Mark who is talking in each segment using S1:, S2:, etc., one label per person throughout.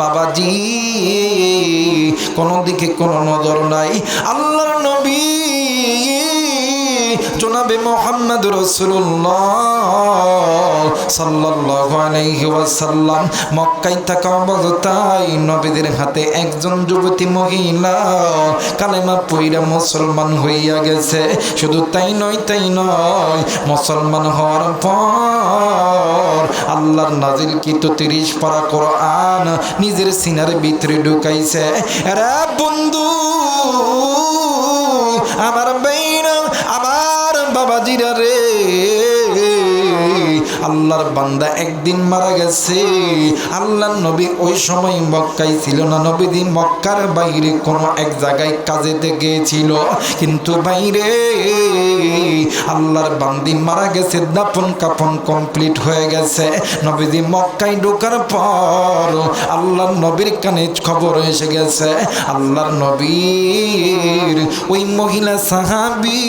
S1: বাবাজি কোনো দিকে কোনো নজর নাই। আল্লাহর নবী জনাবে মুহাম্মদ রাসূলুল্লাহ সাল্লাল্লাহু আলাইহি ওয়াসাল্লাম মক্কায় থাকা অবস্থায় নবীদের হাতে একজন যুবতী মহিলা কালেমা পড়া মুসলমান হইয়া গেছে। শুধু তাই নয় মুসলমান হওয়ার পর আল্লাহর নাজিলকৃত 30 পারা কোরআন নিজের সিনার ভিতরে ঢুকাইছে। এরা বন্ধু আমার বাইনা আমার বাবাজিরা রে, আল্লাহর বান্দা একদিন মারা গেছে। আল্লাহর নবী ওই সময় মক্কায় ছিল না, নবীদি মক্কার বাইরে কোনো এক জায়গায় কাজেতে গিয়েছিল। কিন্তু বাইরে আল্লাহর বান্দি মারা গেছে, দাফন কাফন কমপ্লিট হয়ে গেছে। নবীদি মক্কায় ঢোকার পর আল্লাহর নবীর কানে খবর এসে গেছে আল্লাহর নবীর ওই মহিলা সাহাবী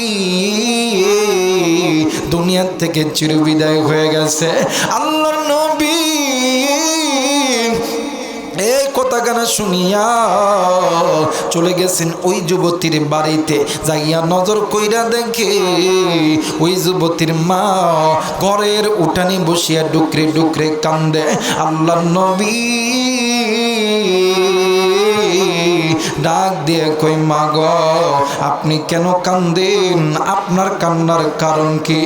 S1: দুনিয়া থেকে চিরবিদায় হয়ে গেছে। আল্লাহর নবী এই কথাখানা শুনিয়া চলে গেছেন ওই যুবতীর বাড়িতে। যাইয়া নজর কইরা দেখে ওই যুবতীর মা ঘরের উঠানে বসিয়া ডুকরে ডুকরে কান্দে। আল্লাহর নবী ডাক দিয়ে কই মা গো আপনি কেন কান্দেন, আপনার কান্নার কারণ কি?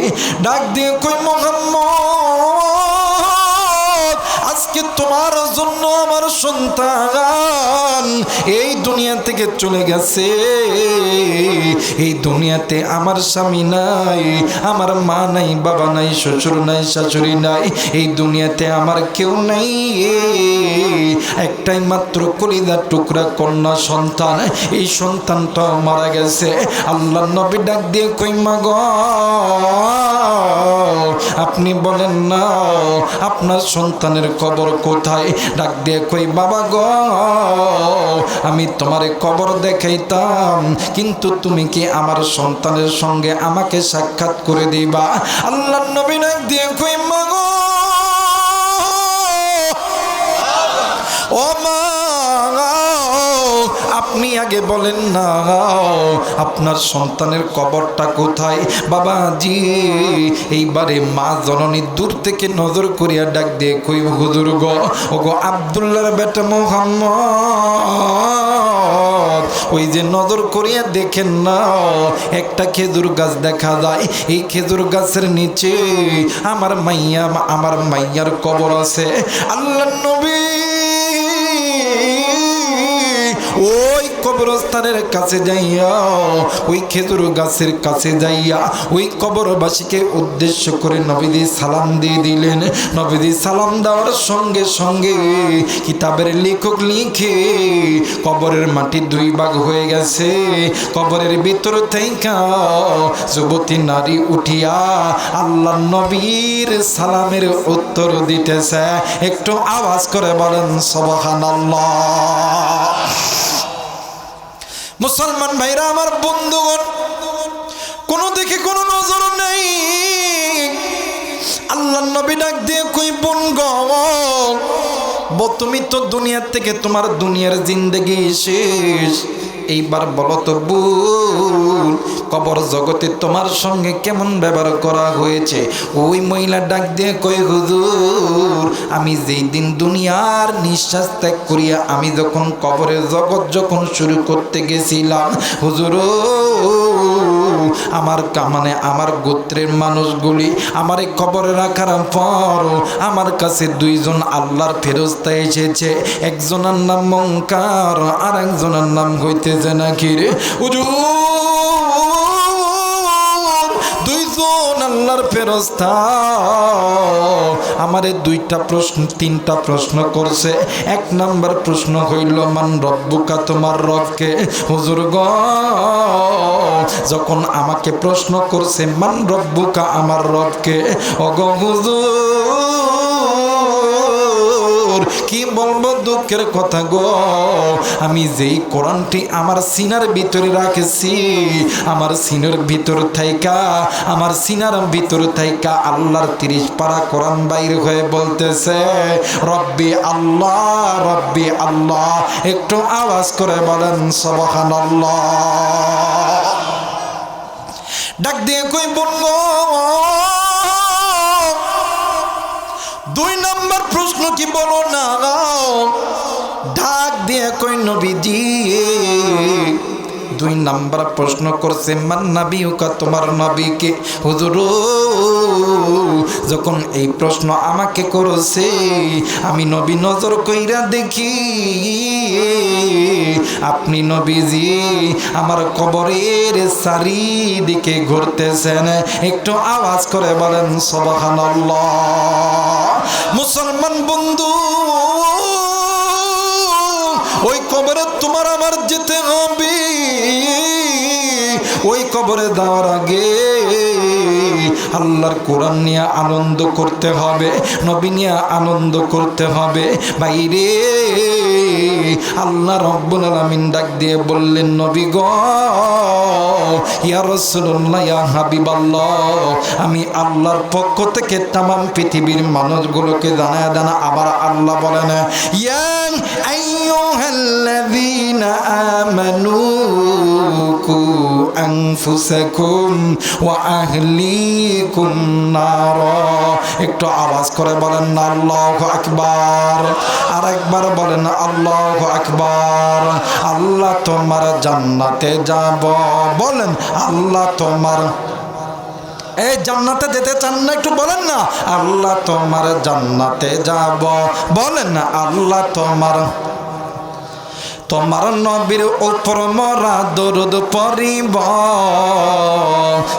S1: ডাক দিয়ে কই মুহাম্মদ আজকে তোমার জন্য আমার সন্তান এই দুনিয়া থেকে চলে গেছে। এই দুনিয়াতে আমার স্বামী নাই, আমার মা নাই, বাবা নাই, শ্বশুর নাই, শাশুড়ি নাই, এই দুনিয়াতে আমার কেউ নাই। একটাই মাত্র কলিজার টুকরা কন্যা সন্তান, এই সন্তানটা মারা গেছে। আল্লাহর নবী ডাক দিয়ে কই মা গো আপনি বলেন না আপনার সন্তানের কবর কোথায়? ডাক দিয়ে কই বাবা গো আমি তোমারে কবর দেখাইতাম, কিন্তু তুমি কি আমার সন্তানের সঙ্গে আমাকে সাক্ষাৎ করে দিবা? আল্লাহর নবী ডাক দিয়ে কই মা গো ও মা আপনি আগে বলেন না আপনার সন্তানের কবরটা কোথায়? বাবাজি এইবারে মা জননী দূর থেকে নজর করিয়া ডাক দিয়ে কই হুজুর গো ও গো আব্দুল্লাহর বেটা মুহাম্মদ ওই যে নজর করিয়া দেখেন না একটা খেজুর গাছ দেখা যায়, এই খেজুর গাছের নিচে আমার মাইয়ার কবর আছে। আল্লাহর নবী ওই কবরস্থানের কাছে যাইয়া ওই খেজুর গাছের কাছে যাইয়া ওই কবরবাসীকে উদ্দেশ্য করে নবীজি সালাম দিয়ে দিলেন। নবীজি সালাম দেওয়ার সঙ্গে সঙ্গে কিতাবের লেখক লিখে কবরের মাটি 2 ভাগ হয়ে গেছে। কবরের ভিতর থেকে যুবতী নারী উঠিয়া আল্লাহর নবীর সালামের উত্তর দিতেছে। একটু আওয়াজ করে বলেন সুবহানাল্লাহ। মুসলমান ভাইরা আমার বন্ধুগণ, কোনো দিকে কোনো নজর নেই। আল্লাহর নবী ডাক দিয়ে কই বোন গো তুমি তো দুনিয়া থেকে তোমার দুনিয়ার জিন্দেগি শেষ, এইবার বলো তো বোন কবর জগতে তোমার সঙ্গে কেমন ব্যবহার করা হয়েছে? ওই মহিলা ডাক দিয়ে কই হুজুর আমি যেই দিন দুনিয়ার নিঃশ্বাস ত্যাগ করিয়া আমি যখন কবরের জগৎ যখন শুরু করতে গেছিলাম হুজুর আমার গোত্রের মানুষগুলি আমার এই কবরে রাখার পর আমার কাছে 2 জন আল্লাহর ফেরেশতা এসেছে। একজনের নাম মুনকার আর একজনের নাম হইতেছে নাকির। হুজুর 2 জন আল্লাহর ফেরেশতা আমারে 3টা প্রশ্ন করছে। 1 নাম্বার প্রশ্ন হইল মান রব্বুকা, তোমার রবকে? হুজুর গো যখন আমাকে প্রশ্ন করছে মান রব্বুকা আমার রবকে, ওগো হুজুর কি বলবো দুঃখের কথা গো, আমি যেই কোরআনটি আমার সিনার ভিতরে রাখেছি, আমার সিনার ভিতর থাইকা আল্লাহর 30 পারা কোরআন বাইর হয়ে বলতেছে রব্বি আল্লাহ রব্বি আল্লাহ। একটু আওয়াজ করে বলেন সুবহানাল্লাহ। ডাক দিয়ে কই বলবো 2 নম্বর প্রশ্ন কি বলো না, ডাক দিয়ে কই নবীজি 2 নম্বর প্রশ্ন করছে মান নবিয়ুকা, তোমার নবীকে। হুজুর যখন এই প্রশ্ন আমাকে করেছে আমি নবী নজর কইরা দেখি আপনি নবীজি আমার কবরের চারিদিকে ঘুরতেছেন। একটু আওয়াজ করে বলেন সুবহানাল্লাহ। মুসলমান বন্ধু, ওই কবরে তোমার আমার যেতে হবে। ওই কবরে যাওয়ার আগে আল্লাহর কোরআন নিয়ে আনন্দ করতে হবে, নবী নিয়ে আনন্দ করতে হবে। বাইরে আল্লাহ রব্বুল আলামিন ডাক দিয়ে বললেন নবী গো, ইয়া রাসূলুল্লাহ ইয়া হাবিবাল্লাহ, আমি আল্লাহর পক্ষ থেকে তামাম পৃথিবীর মানুষগুলোকে জানায় দেন। আবার আল্লাহ বলেন ইয়া আইয়ুহাল্লাযীনা আমানু কু আনফুসাকুম ওয়া আহলিকুম নার। একটু আওয়াজ করে বলেন না আল্লাহু আকবার। আরেকবার বলেন আল্লাহু আকবার। আল্লাহ তোমার জান্নাতে যাব, বলেন আল্লাহ তোমার এই জান্নাতে যেতে চান না, একটু বলেন না আল্লাহ তোমার জান্নাতে যাব, বলেন না আল্লাহ তোমার নবীর উপর মরা দরুদ পড়িব,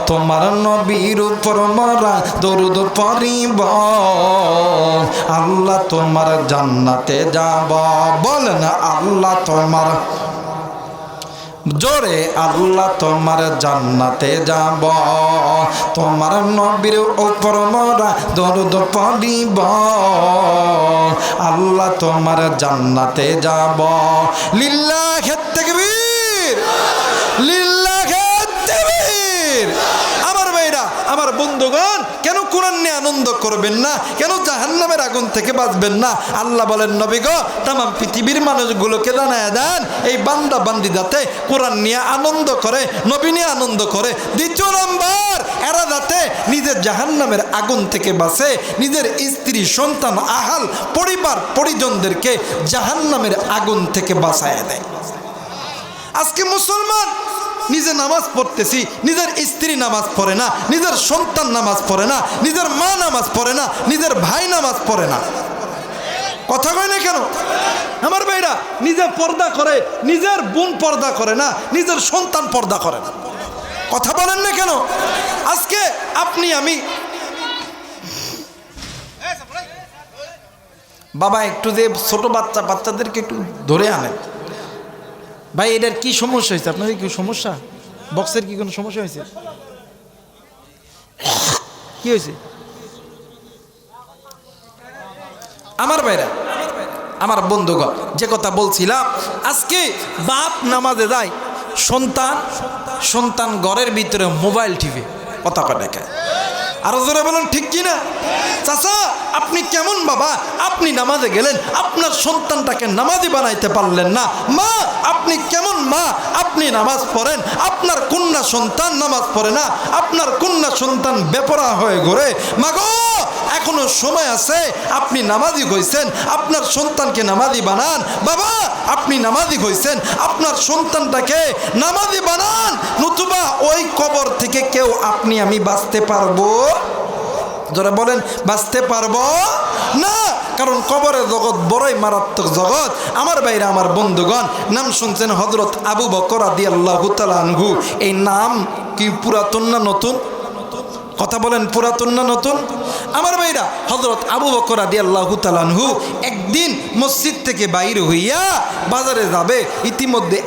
S1: তোমার নবীর উপর মরা দরুদ পড়িব, আল্লাহ তোমার জান্নাতে যাব, বলেন আল্লাহ তোমার, জোরে আল্লাহ তোমার জান্নাতে যাব, তোমার নবীর উপর মরা দরুদ পড়িব, আল্লাহ তোমার জান্নাতে যাব। লিল্লাহি তাকবীর, লিল্লাহি তাকবীর। আমার ভাইরা, আমার বন্ধুগণ, কেন কোরআন নিয়ে আনন্দ করবেন না? কেন জাহান্নামের আগুন থেকে বাঁচবেন না? আল্লাহ বলেন নবী গো, তামাম পৃথিবীর মানুষগুলোকে জানায় দেন এই বান্দা বান্দি যাতে কোরআন নিয়ে আনন্দ করে, নবী নিয়ে আনন্দ করে। 2 নম্বর, এরা যাতে নিজের জাহান্নামের আগুন থেকে বাঁচে, নিজের স্ত্রী সন্তান আহাল পরিবার পরিজনদেরকে জাহান্নামের আগুন থেকে বাঁচায় দেয়। আজকে মুসলমান নিজে নামাজ পড়তেছি, নিজের স্ত্রী নামাজ পড়ে না, নিজের সন্তান নামাজ পড়ে না, নিজের মা নামাজ পড়ে না, নিজের ভাই নামাজ পড়ে না। কথা কয় না কেন? আমার ভাইরা নিজে পর্দা করে, নিজের বোন পর্দা করে না, নিজের সন্তান পর্দা করে না। কথা বলেন না কেন? আজকে আপনি আমি বাবা একটু যে ছোট বাচ্চাদেরকে একটু ধরে আনেন। ভাই এটার কি সমস্যা হয়েছে? আপনাদের কি সমস্যা? বক্সের কি কোনো সমস্যা হয়েছে? কি হয়েছে? আমার ভাইরা, আমার বন্ধুগণ, যে কথা বলছিলাম, আজকে বাপ নামাজে যায়, সন্তান ঘরের ভিতরে মোবাইল টিভি, কথা দেখে। আরো জোরে বলেন ঠিক কিনা? চাচা আপনি কেমন বাবা? আপনি নামাজে গেলেন, আপনার সন্তানটাকে নামাজি বানাইতে পারলেন না। মা আপনি কেমন মা? আপনি নামাজ পড়েন, আপনার কন্যা সন্তান নামাজ পড়ে না, আপনার কন্যা সন্তান বেপরা হয়ে ঘোরে। মাগো এখনো সময় আছে, আপনি নামাজি হইছেন, আপনার সন্তানকে নামাজি বানান। বাবা আপনি নামাজি হইছেন, আপনার সন্তানটাকে নামাজি বানান, নতুবা ওই কবর থেকে কেউ আপনি আমি বাঁচতে পারবো? যারা বলেন বাঁচতে পারবো না, কারণ কবরের জগৎ বড়ই মারাত্মক জগৎ। আমার ভাইরা, আমার বন্ধুগণ, নাম শুনছেন হযরত আবু বকর রাদিয়াল্লাহু তাআলা আনহু। এই নাম কি পুরাতন না নতুন? কথা বলেন, পুরাতন না নতুন? আমার ভাইরা, হযরত আবু বকর রাদিয়াল্লাহু তাআলা আনহু একদিন মসজিদ থেকে বাইরে হইয়া বাজারে যাবে। ইতিমধ্যে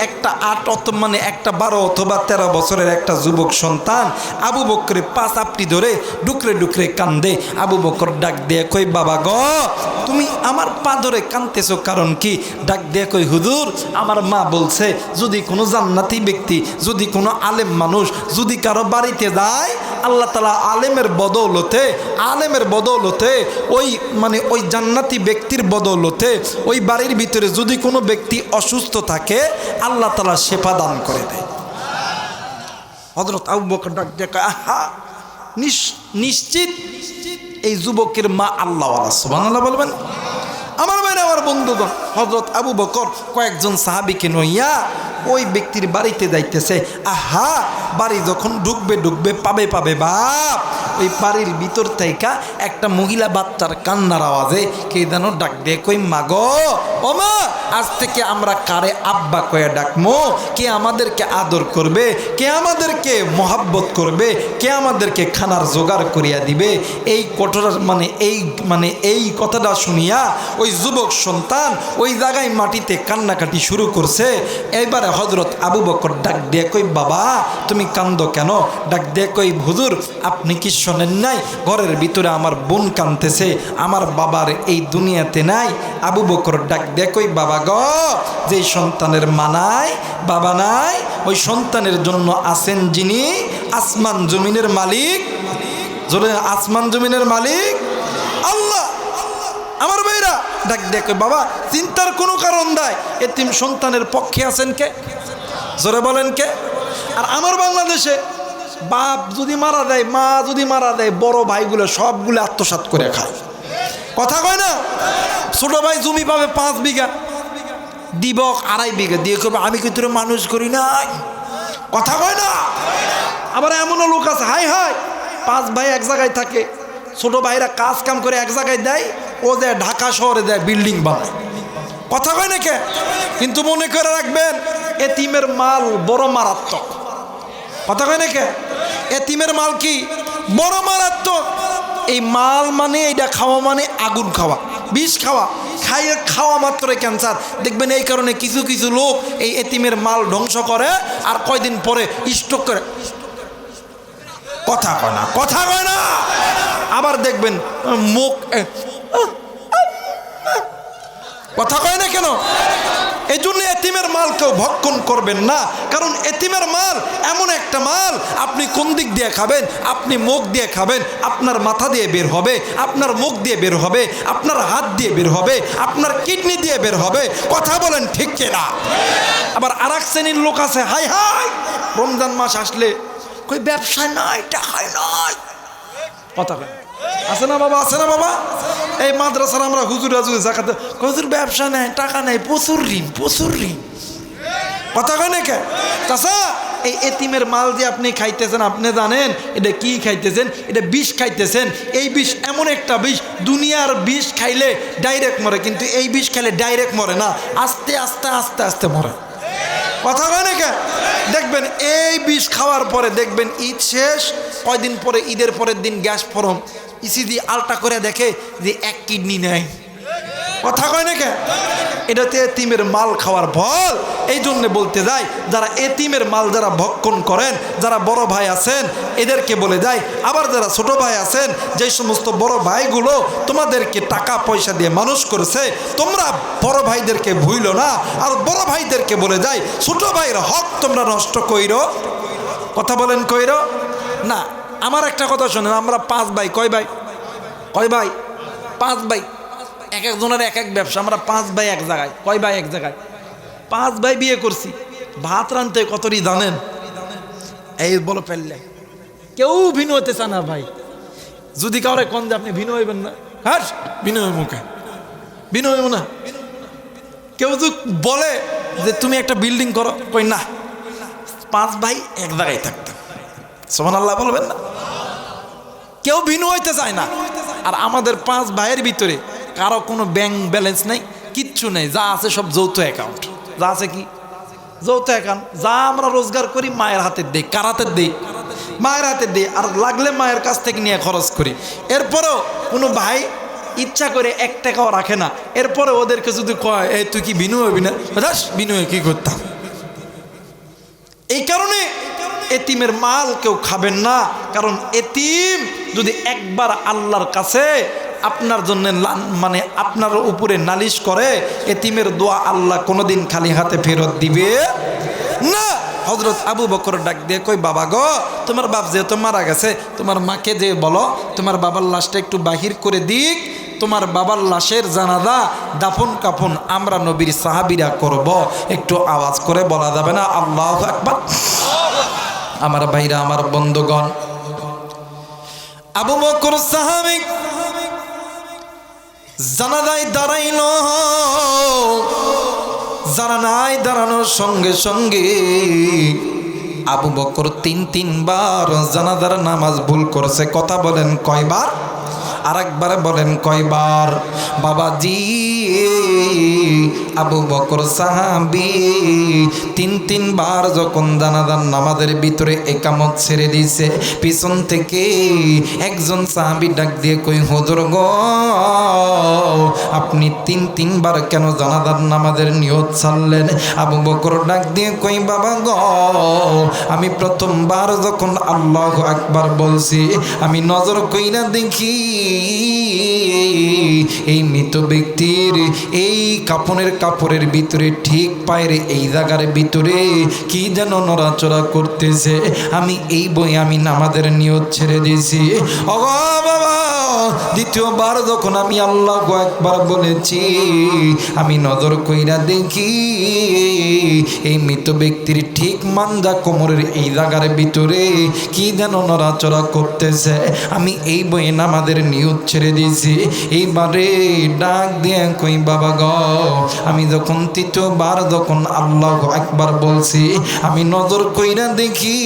S1: একটা 12 অথবা 13 বছরের একটা যুবক সন্তান আবু বকরের পা চাপটি ধরে ডুকরে ডুকরে কান্দে। আবু বকর ডাক দিয়ে কই, বাবা গো, তুমি আমার পা ধরে কাঁদতেছো কারণ কি? ডাক দিয়ে কই, হুজুর, আমার মা বলছে যদি কোনো জান্নাতি ব্যক্তি, যদি কোনো আলেম মানুষ যদি কারো বাড়িতে যায়, আল্লাহ তাআলা আলেমের বদৌলতে ওই জান্নাতি ব্যক্তির বদৌলতে ওই বাড়ির ভিতরে যদি কোনো ব্যক্তি অসুস্থ থাকে, আল্লাহ তাআলা শেফা দান করে দেয়। হযরত আবু বকর ডাক দিয়ে কয়, আহা, নিশ্চিত এই যুবকের মা আল্লাহওয়ালা। সুবহানাল্লাহ বলবেন। আমার ভাইরা, আমার বন্ধুগণ, হযরত আবু বকর কয়েকজন সাহাবীকে নইয়া ওই ব্যক্তির বাড়িতে যাইতেছে। আহা, বাড়ি যখন ঢুকবে পাবে বাপ, ওই বাড়ির ভিতর থেকে একটা মহিলা বাচ্চার কান্নার আওয়াজে কে যেন ডাক দিয়ে কই, মা গো, ও মা, আজ থেকে আমরা কারে আব্বা কয়ে ডাকমো? কে আমাদেরকে আদর করবে? কে আমাদেরকে মহাব্বত করবে? কে আমাদেরকে খানার জোগাড় করিয়া দিবে? এই কঠোর এই কথাটা শুনিয়া ওই যুবক সন্তান ওই জায়গায় মাটিতে কান্নাকাটি শুরু করছে। এইবারে হযরত আবু বকর ডাক দিয়ে কই, বাবা, তুমি কান্দো কেন? ডাক দিয়ে কই, হুজুর, আপনি কি শোনেন নাই ঘরের ভিতরে আমার বোন কাঁদতেছে, আমার বাবার এই দুনিয়াতে নাই? আবু বকর ডাক দিয়ে কই, বাবা গো, যেই সন্তানের মা নাই, বাবা নাই, ওই সন্তানের জন্য আছেন যিনি আসমান জমিনের মালিক। জোরে, আসমান জমিনের মালিক আল্লাহ। আমার ভাইরা, ডাক দিয়ে কই, বাবা, চিন্তার কোনো কারণ নাই, এতিম সন্তানের পক্ষে আছেন কে? জোরে বলেন কে? আর আমার বাংলাদেশে বাপ যদি মারা দেয়, মা যদি মারা দেয়, বড় ভাইগুলো সবগুলো আত্মসাৎ করে খায়। কথা কয় না? ছোট ভাই জমি পাবে 5 বিঘা, দিব 2.5 বিঘা দিয়ে করবে, আমি কিন্তু মানুষ করি নাই। কথা কয় না? আবার এমনও লোক আছে, হাই 5 ভাই এক জায়গায় থাকে, ছোট ভাইরা কাজ কাম করে এক জায়গায় দেয়, ও দেয় ঢাকা শহরে দেয় বিল্ডিং বানায়। কথা কয় না কে? কিন্তু মনে করে রাখবেন, এতিমের মাল বড় মারাত্মক। কথা কয় না কে? এতিমের মাল কি বড় মারাত্মক। এই মাল মানে এইটা খাওয়া মানে আগুন খাওয়া, বিষ খাওয়া, খাওয়া মাত্রই ক্যান্সার। দেখবেন এই কারণে কিছু কিছু লোক এই এতিমের মাল ধ্বংস করে আর কয়দিন পরে স্ট্রোক করে। কথা কয় না? কথা কয় না? আবার দেখবেন মুখ, কথা কয় না কেন? এই জন্য এতিমের মাল কেউ ভক্ষণ করবেন না, কারণ এতিমের মাল এমন একটা মাল, আপনি কোন দিক দিয়ে খাবেন? আপনি মুখ দিয়ে খাবেন, আপনার মাথা দিয়ে বের হবে, আপনার মুখ দিয়ে বের হবে, আপনার হাত দিয়ে বের হবে, আপনার কিডনি দিয়ে বের হবে। কথা বলেন ঠিক কিনা? আবার আর এক শ্রেণীর লোক আছে, হাই রমজান মাস আসলে কই ব্যবসা নাই, টাকায় নাই। কথা কয় আছে না বাবা? আছে না বাবা? এই মাদ্রাসার আমরা হুজুর জাকাতে, হুজুর ব্যবসা নেই, টাকা নেই, প্রচুর ঋণ। কথা কয় না কে? চাচা, এই এতিমের মাল যে আপনি খাইতেছেন, আপনি জানেন এটা কি খাইতেছেন? এটা বিষ খাইতেছেন। এই বিষ এমন একটা বিষ, দুনিয়ার বিষ খাইলে ডাইরেক্ট মরে, কিন্তু এই বিষ খাইলে ডাইরেক্ট মরে না, আস্তে আস্তে আস্তে আস্তে মরে। কথা কয় না কে? দেখবেন এই বিষ খাওয়ার পরে দেখবেন ঈদ শেষ, কয়দিন পরে ঈদের পরের দিন গ্যাস ফরম, ইসিজি আলটা করে দেখে যে 1 কিডনি নেই। কথা কয় না কে? এটাতে এতিমের মাল খাওয়ার ফল। এই জন্য বলতে যাই, যারা এতিমের মাল যারা ভক্ষণ করেন, যারা বড় ভাই আছেন এদেরকে বলে যায়, আবার যারা ছোট ভাই আছেন, যে সমস্ত বড় ভাইগুলো তোমাদেরকে টাকা পয়সা দিয়ে মানুষ করেছে, তোমরা বড় ভাইদেরকে ভুইলো না। আর বড় ভাইদেরকে বলে যায়, ছোট ভাইয়ের হক তোমরা নষ্ট কইরো। কথা বলেন, কইরো না। আমার একটা কথা শোনেন, আমরা 5 ভাই, কয় ভাই? 5 ভাই, এক একজনের এক এক ব্যবসা। আমরা 5 ভাই এক জায়গায়, কয় ভাই? এক জায়গায় 5 ভাই বিয়ে করছি। ভাত রানতে কতটি জানেন? এই বলো ফেললে কেউ ভিন্ন হতে চায় না ভাই। যদি কাউরে কোন যে আপনি ভিন্ন হইবেন না, হ্যাঁ ভিন্ন হইব, মুখে ভিন্ন হইব না। কেউ যদি বলে যে তুমি একটা বিল্ডিং করো, কই না, 5 ভাই এক জায়গায় থাকতেন। সুবহানাল্লাহ বলবেন না? কেউ ভিন্ন হইতে চায় না। আর আমাদের 5 ভাইয়ের ভিতরে কারো কোনো ব্যাংক ব্যালেন্স নেই, কিচ্ছু নেই, যা আছে সব যৌথ অ্যাকাউন্ট। যা আছে কি? যৌথ অ্যাকাউন্ট। যা আমরা রোজগার করি মায়ের হাতে দেই। কার হাতে দেই? মায়ের হাতে দিই, আর লাগলে মায়ের কাছ থেকে নিয়ে খরচ করি। এরপরও কোনো ভাই ইচ্ছা করে 1 টাকাও রাখে না। এরপরে ওদেরকে যদি কয় এই তুই কি বিনয় হবি না, বিনয় কি করতাম। এই কারণে এতিমের মাল কেউ খাবেন না। কারণ এতিম যদি একবার আল্লাহর কাছে আপনার জন্য মানে আপনার উপরে নালিশ করে, এতিমের দোয়া আল্লাহ কোনোদিন খালি হাতে ফেরত দিবে না। হযরত আবু বকর ডাক দিয়ে কই, বাবা গো, তোমার বাপ যেহেতু মারা গেছে, তোমার মাকে যে বলো তোমার বাবার লাশটা একটু বাহির করে দিক। তোমার বাবার লাশের জানাজা দাফন কাফন আমরা নবীর সাহাবীরা করব। একটু আওয়াজ করে বলা যাবে না আল্লাহু আকবার? আমার ভাইরা, আমার বন্ধুগণ, আবু বকর সাহাবী জানাজায় দাঁড়াইল। জানাজায় দাঁড়ানোর সঙ্গে সঙ্গে আবু বকর 3-3বার জানাজার নামাজ ভুল করেছে। কথা বলেন কয়বার? আরেকবার বলেন কয়বার? বাবাজি, আবু বকর সাহাবী 3-3বার যখন জানাজার নামাজের ভিতরে একামত ছেড়ে দিয়েছে, পিছন থেকে একজন সাহাবী ডাক দিয়ে কই, হুজুর গো, আপনি 3-3বার কেন জানাজার নামাজের নিয়ত ছাড়লেন? আবু বকর ডাক দিয়ে কই, বাবা গো, আমি প্রথমবার যখন আল্লাহু আকবার বলছি, আমি নজর কইরা দেখি এই মৃত ব্যক্তির এই কাপড়ের ভিতরে ঠিক পায়ের এই জায়গার ভিতরে কি যেন নড়াচড়া করতেছে। আমি এই বই আমি নামাজের নিয়ত ছেড়ে দিয়েছি। ও বাবা, দ্বিতীয়বার যখন আমি আল্লাহু আকবার বলেছি, আমি নজর কইরা দেখি এই মৃত ব্যক্তির ঠিক মানজা কোমরের এই জায়গার ভিতরে কি যেন নড়াচড়া করতেছে। আমি এই বইয়ে নামাজের নিয়ত ছেড়ে দিয়েছি। এইবারে ডাক দিয়ে কই, বাবা গো, আমি যখন তৃতীয়বার যখন আল্লাহু আকবার বলছি, আমি নজর কইরা দেখি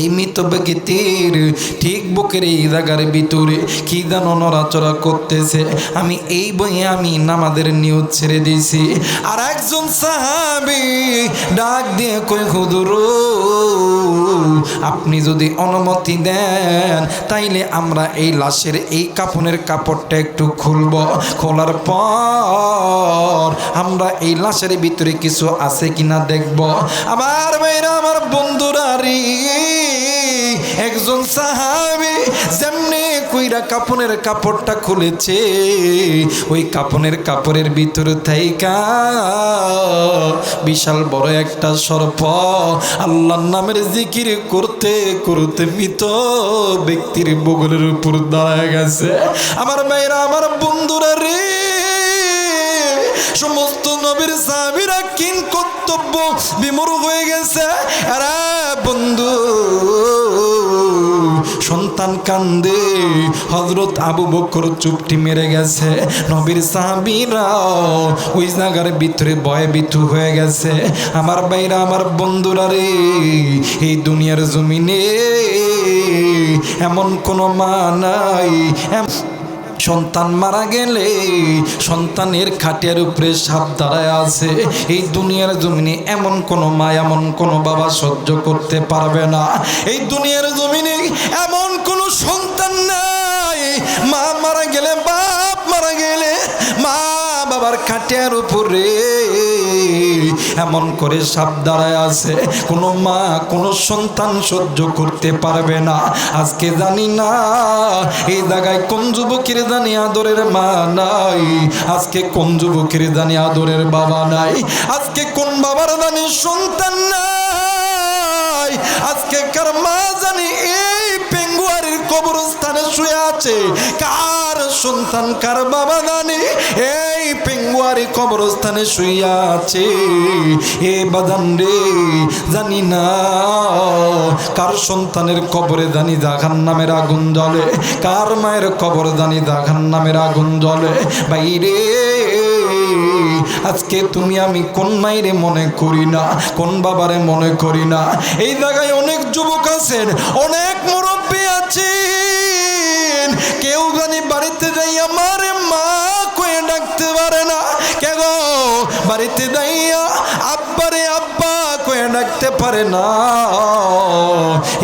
S1: এই মৃত ব্যক্তির ঠিক বুকের এই জায়গার ভিতরে কি যেন নড়াচড়া করতেছে। আমি এই বইয়ে আমি নামাজের নিয়ত ছেড়ে দিয়েছি। আর একজন সাহাবী ডাক দিয়ে কই, হুজুর, আপনি যদি অনুমতি দেন তাইলে আমরা এই লাশের এই কাফনের কাপড়টা একটু খুলব। খোলার পর আমরা এই লাশের ভিতরে কিছু আছে কিনা দেখব। আমার ভাইরা, আমার বন্ধুরা রে, একজন সাহাবী যেমনি কইরা কাফনের কাপড়টা খুলেছে, ওই কাফনের কাপড়ের ভিতরে থাইকা বিশাল বড় একটা সর্প আল্লাহর নামের জিকির করতে করতে মৃত ব্যক্তির বগলের উপর দাঁড়ায় গেছে। আমার ভাইরা, আমার বন্ধুরা রে, সমস্ত নবীর সাহাবীরা কিন কর্তব্য বিমূঢ় হয়ে গেছে। আরে বন্ধু, সন্তান কান্দে, হযরত আবু বকর চুপটি মেরে গেছে। নবীর সাহাবীরা ওই জায়গার ভিতরে ভয়ে ভীতু হয়ে গেছে। আমার ভাইরা, আমার বন্ধুরা রে, এই দুনিয়ার জমিনে এমন কোনো মা নাই সন্তান মারা গেলে সন্তানের খাটিয়ার উপরে সাপ দাঁড়ায় আছে। এই দুনিয়ার জমিনে এমন কোনো মা, এমন কোনো বাবা সহ্য করতে পারবে না। এই দুনিয়ার জমিনে এমন কোনো সন্তান নাই, মা মারা গেলে, বাপ মারা গেলে মা বাবার খাটিয়ার উপরে এমন করে সাপ দাঁড়ায় আছে, কোনো মা কোনো সন্তান সহ্য করতে পারবে না। আজকে জানি না এই জায়গায় কোন যুবকের জানি আদরের মা নাই, আজকে কোন যুবকের জানি আদরের বাবা নাই, আজকে কোন বাবার জানি সন্তান নাই, আজকে কার মা জানি এই পেঙ্গুয়ারির কবরস্থানে শুয়ে আছে, কার সন্তান কার বাবা জানি এই পেঙ্গুয়ারি কবরস্থানে শুয়ে আছে। এ বাদান রে, জানি না কার সন্তানের কবরে জানি জাহান্নামের আগুন জ্বলে, কার মায়ের কবর জানি জাহান্নামের আগুন জ্বলে। বাইরে, আজকে তুমি আমি কোন মায়েরে মনে করি না, কোন বাবারে মনে করি না। এই জায়গায় অনেক যুবক আছেন, অনেক মুরব্বী আছেন, কেউ জানি বাড়িতে যাই আমারে মা কয়ে ডাকতে পারে না। কে গো, বাড়িতে যাইয়া আব্বারে আব্বা কয়ে ডাকতে পারে না।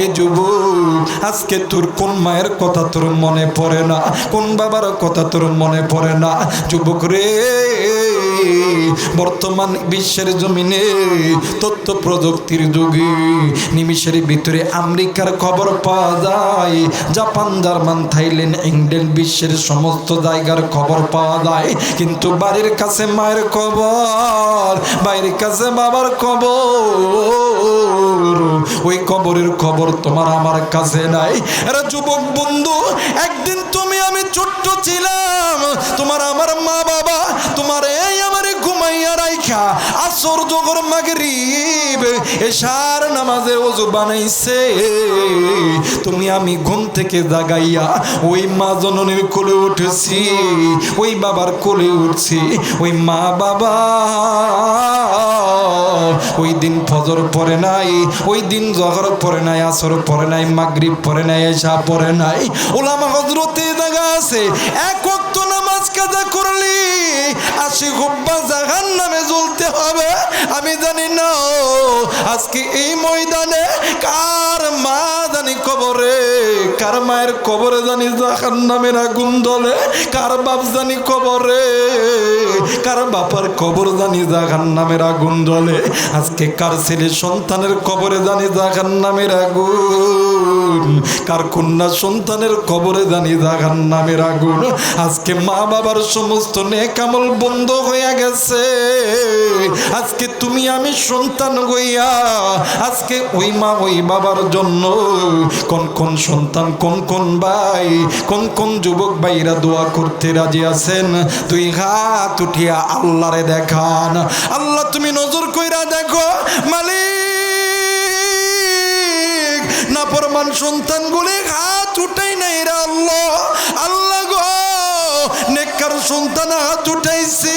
S1: এ যুবক, আজকে তোর কোন মায়ের কথা তোর মনে পড়ে না, কোন বাবার কথা তোর মনে পড়ে না? যুবক রে, বর্তমান বিশ্বের জমিনে তথ্য প্রযুক্তির যুগে নিমিষের ভিতরে আমেরিকার খবর পাওয়া যায়, জাপান, জার্মান, থাইল্যান্ড, ইংল্যান্ড, বিশ্বের সমস্ত জায়গার খবর পাওয়া যায়। কিন্তু বাড়ির কাছে মায়ের খবর, বাইরের কাছে বাবার খবর, ওই কবরের খবর তোমার আমার কাছে নাই। এরা যুবক বন্ধু, একদিন তুমি আমি ছোট্ট ছিলাম, তোমার আমার মা বাবা তোমার এই আমার ঘুমাইয়া রাইখা আসর জোহর মাগরিব এশার নামাজে ওযু বানাইছে, তুমি আমি ঘুম থেকে জাগাইয়া ওই মা জননীর কোলে উঠেছি, ওই বাবার কোলে উঠছি। ওই মা বাবা ওই দিন ফজর পড়ে নাই, ওই দিন জোহর পড়ে নাই, আসর পড়ে নাই, মাগরিব পড়ে নাই, এশা পড়ে নাই। ওলামা হযরতে জায়গা আছে, এক ওয়াক্ত নামাজ কাজা করলি 80 হুব্বা জাহান্নামে জ্বলতে হবে। আমি জানি না আজকে এই ময়দানে কার মা জানি কবরে, কার মায়ের কবরে জানি জাহান্নামের আগুন জ্বলে, কার বাপ জানি কবরে, কার বাপার কবর জানি জাহান্নামের আগুন জ্বলে। আজকে কার ছেলে সন্তানের কবরে জানি জাহান্নামের আগুন, কার কন্যা সন্তানের কবরে জানি জাহান্নামের আগুন। আজকে মা বাবার সমস্ত নেক আমল বন্ধ হয়ে গেছে। আজকে তুমি আমি সন্তান হইয়া আজকে ওই মা ওই বাবার জন্য কোন কোন সন্তান, কোন কোন ভাই, কোন কোন যুবক ভাইরা দোয়া করতে রাজি আছেন? তুই হাত উঠিয়া আল্লাহরে দেখান। আল্লাহ তুমি নজর কইরা দেখো মালিক, নাফরমান সন্তানগুলি হাত উঠাই নাই রে আল্লাহ। আল্লাহ গো, নেককার সন্তান হাত উঠাইছে,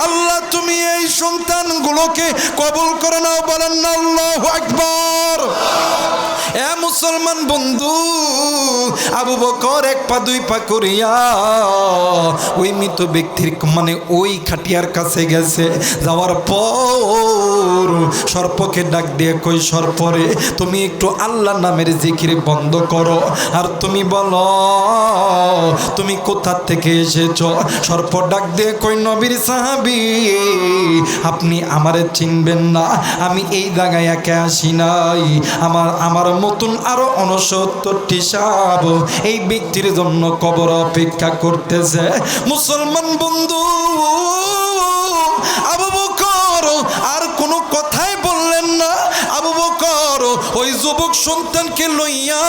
S1: আল্লাহ তুমি এই সন্তানগুলোকে কবুল করে নাও, বলেন না আল্লাহু আকবার। এ মুসলমান বন্ধু, আবু বকর এক পা দুই পা করিয়া ওই মৃত ব্যক্তির মানে ওই খাটিয়ার কাছে গেছে। যাওয়ার পর সর্পকে ডাক দিয়ে কই, সর্পরে তুমি একটু আল্লাহ নামের জিকির বন্ধ করো, আর তুমি বলো তুমি কোথা থেকে এসেছ। সর্প ডাক দিয়ে কই, নবীর সাহাবী, আপনি আমারে চিনবেন না, আমি এই জায়গায় একা আসি নাই, আমার মতন আরো 69টি সাপ এই ব্যক্তির জন্য কবর অপেক্ষা করতেছে। মুসলমান বন্ধু, আবু বকর আর কোনো কথাই বললেন না। আবু বকর ওই যুবক সন্তানকে লইয়া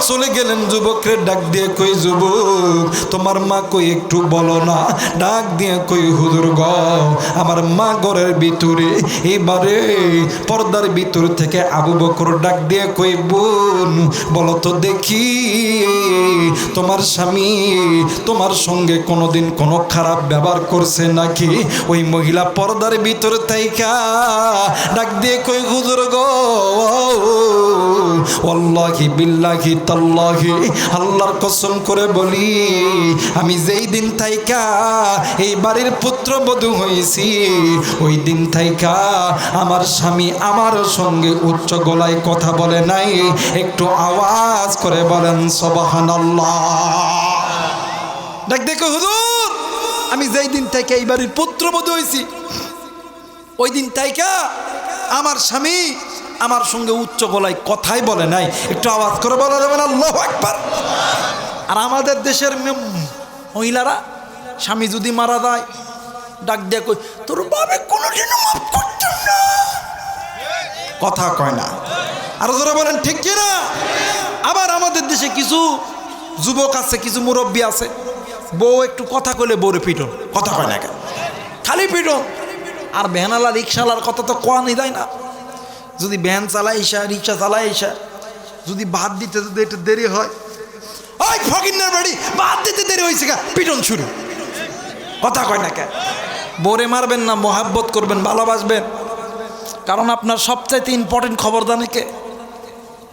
S1: চলে গেলেন। যুবকরে ডাক দিয়ে কই, যুবক তোমার মা কই একটু বলো না। ডাক দিয়ে কই, হুজুর গ আমার মা ঘরের ভিতরে। এবারে পর্দার ভিতর থেকে আবু বকর ডাক দিয়ে কই, বোন বলো তো দেখি তোমার স্বামী তোমার সঙ্গে কোনোদিন কোনো খারাপ ব্যবহার করছে নাকি? ওই মহিলা পর্দার ভিতর থাইকা ডাক দিয়ে কই, হুজুর গো ওয়াল্লাহি বিল্লাহি তাল্লাহি আল্লাহর কসম করে বলি, আমি যেই দিন থাইকা এই বাড়ির পুত্রবধূ হয়েছি ওই দিন থাইকা আমার স্বামী আমার সঙ্গে উচ্চ গলায় কথা বলে নাই। একটু আওয়াজ করে বলেন সুবহানাল্লাহ। ডাক দেখো, হুজুর আমি যেই দিন থেকে এই বাড়ির পুত্রবধূ হয়েছি ওই দিন থাইকা আমার স্বামী আমার সঙ্গে উচ্চ গলায় কথাই বলে নাই। একটু আওয়াজ করে বলা যাবে না আল্লাহু আকবার? আর আমাদের দেশের মহিলারা স্বামী যদি মারা যায় ডাক দিয়ে কই, তোর বাবে কোনোদিনও মাফ করতাম না, কথা কয় না। আর যারা বলেন ঠিক কিনা? আবার আমাদের দেশে কিছু যুবক আছে, কিছু মুরব্বী আছে, বউ একটু কথা কইলে বউরে পিটন, কথা কয় না কেন, খালি পিটন। আর ভ্যানালা রিক্সাওয়ালার কথা তো কোয়ানি যায় না। যদি ভ্যান চালায় ইসা, রিক্সা চালায় ইসা, যদি ভাত দিতে যদি একটু দেরি হয়, ওই ফকিন্নার বাড়ি ভাত দিতে দেরি হয়েছে গা, পিটন শুরু, কথা কয় না কেন? বউরে মারবেন না, মোহাব্বত করবেন, ভালোবাসবেন, কারণ আপনার সবচাইতে ইম্পর্টেন্ট খবর জানে কে?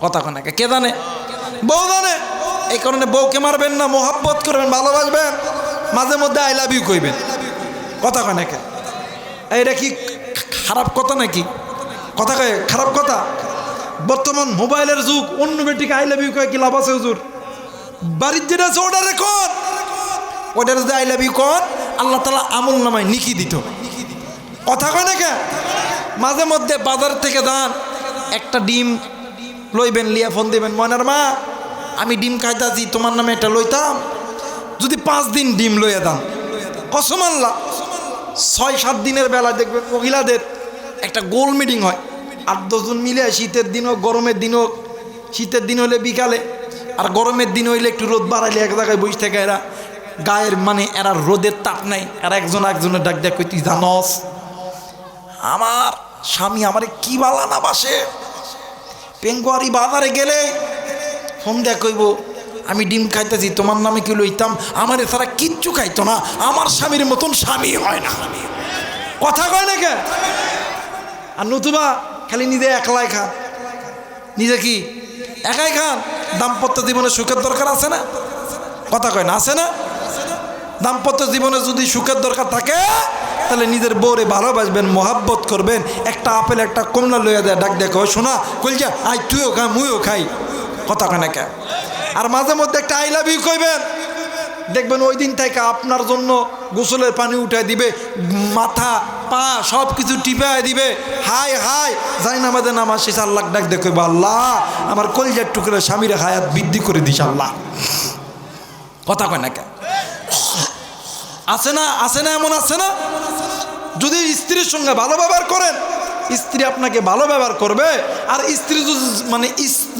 S1: কথা কয় না কে জানে? বউ জানে। এই কারণে বউকে মারবেন না, মোহাব্বত করবেন, ভালোবাসবেন, মাঝে মধ্যে আই লাভ ইউ কইবেন, কথা কয় না কে? এইটা কি খারাপ কথা নাকি? কথা কয় খারাপ কথা। বর্তমান মোবাইলের যুগ, অন্য বেটিকে আই লাভ ইউ কয় কি লাভ আছে হুজুর? বাড়ির যেটা আছে ওটা রেকর্ড, ওটার যদি আই লাভ ইউ কর আল্লাহ তাআলা আমল নামায় নিকি দিত। কথা কয় না কে? মাঝে মধ্যে বাজার থেকে দান একটা ডিম লইবেন, লিয়া ফোন দিবেন, ময়নার মা আমি ডিম খাইতাছি, তোমার নামে একটা লইতাম। যদি 5 দিন ডিম লইয়া দান, কসম আল্লাহ 6-7 দিনের বেলা দেখবেন মহিলাদের একটা গোল মিটিং হয়, 8-10 জন মিলে। শীতের দিন হোক গরমের দিন হোক, শীতের দিন হলে বিকালে, আর গরমের দিন হইলে একটু রোদ বাড়াইলে এক জায়গায় বসে থাকে এরা। গায়ের মানে এরা রোদের তাপ নাই, আর একজন একজনের ডাক দেখ কই তুই জানস আমার স্বামী আমারে কি বালা না বাসে। পেঙ্গুয়ারি বাজারে গেলে ফোন দেখ কইব আমি ডিম খাইতেছি, তোমার নামে কি লইতাম, আমার এছাড়া কিচ্ছু খাইতো না, আমার স্বামীর মতন স্বামী হয় না। কথা কয় না কে? আর নতুবা খালি নিজে একলাই খান, নিজে কি একাই খান। দাম্পত্য জীবনে সুখের দরকার আছে না? কথা কয় না, আছে না? দাম্পত্য জীবনে যদি সুখের দরকার থাকে তাহলে নিজের বউরে ভালোবাসবেন, মহাব্বত করবেন। একটা আপেল একটা কমলা লইয়া দেয়, ডাক দেখো শোনা কইল যা আই তুইও খা মুইও খাই। কথা কয় না কে? আর মাঝে মধ্যে একটা আই লাভ ইউ কইবেন, দেখবেন ওই দিন থেকে আপনার জন্য গোসলের পানি উঠায় দিবে, মাথা পা সব কিছু টিপায় দিবে। হাই হাই যাই নামাজে নামাজ শেষ আল্লাহ ডাক দেখো, আল্লাহ আমার কলিজার টুকরা স্বামীর হায়াত বৃদ্ধি করে দিস আল্লাহ। কথা কয় না কে? আছে না? আছে না? এমন আছে না? যদি স্ত্রীর সঙ্গে ভালো ব্যবহার করেন, স্ত্রী আপনাকে ভালো ব্যবহার করবে। আর স্ত্রী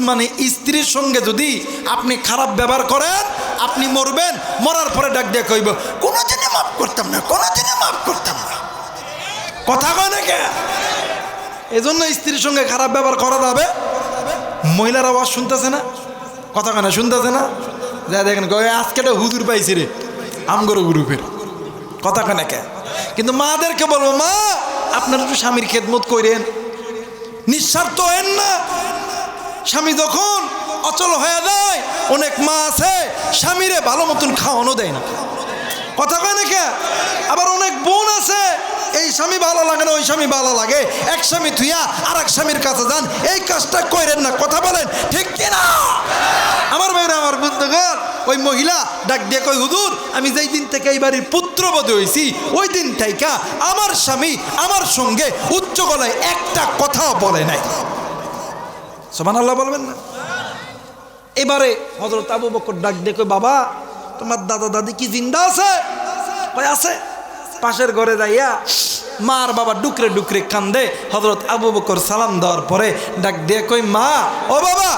S1: মানে স্ত্রীর সঙ্গে যদি আপনি খারাপ ব্যবহার করেন, আপনি মরবেন, মরার পরে ডাক দিয়ে কইব কোনোদিনই মাফ করতাম না, কোনোদিনই মাফ করতাম না। কথা কয় না কে? এজন্য স্ত্রীর সঙ্গে খারাপ ব্যবহার করা যাবে। মহিলার আওয়াজ শুনতেছে না? কথা কয় না, শুনতেছে না? যা দেখেন আজকে একটা হুজুর পাইছি রে আমগর গ্রুপের। কথা কয় না কে? কিন্তু মাদেরকে বলবো, মা আপনারা একটু স্বামীর খেদমত করেন, নিঃস্বার্থ হেন না। স্বামী যখন অচল হয়ে যায়, অনেক মা আছে স্বামীরে ভালো মতন খাওয়ানো দেয় না। কথা কয় না কে? আবার অনেক বোন আছে এই স্বামী ভালো লাগে না, ওই স্বামী ভালো লাগে, এক স্বামী থুইয়া আর এক স্বামীর কাছে যান, এই কাজটা করেন না। কথা বলেন ঠিক কিনা? আমার ভাইরা, আমার বন্ধুগণ, ওই মহিলা ডাক দিয়ে কই হুজুর আমি যেই দিন থেকে এই বাড়ির পুত্রবধূ হয়েছি ওই দিন থেকে আমার স্বামী আমার সঙ্গে উচ্চ গলায় একটা কথাও বলে নাই। সুবহানাল্লাহ বলবেন না? এবারে হযরত আবু বকর ডাক দিয়ে কই বাবা তোমার দাদা দাদি কি জিন্দা আছে? কই আছে। পাশের ঘরে যাইয়া মার বাবা ডুকরে ডুকরে কান্দে। হযরত আবু বকর সালাম দেওয়ার পরে ডাক দিয়ে কই মা ও বাবা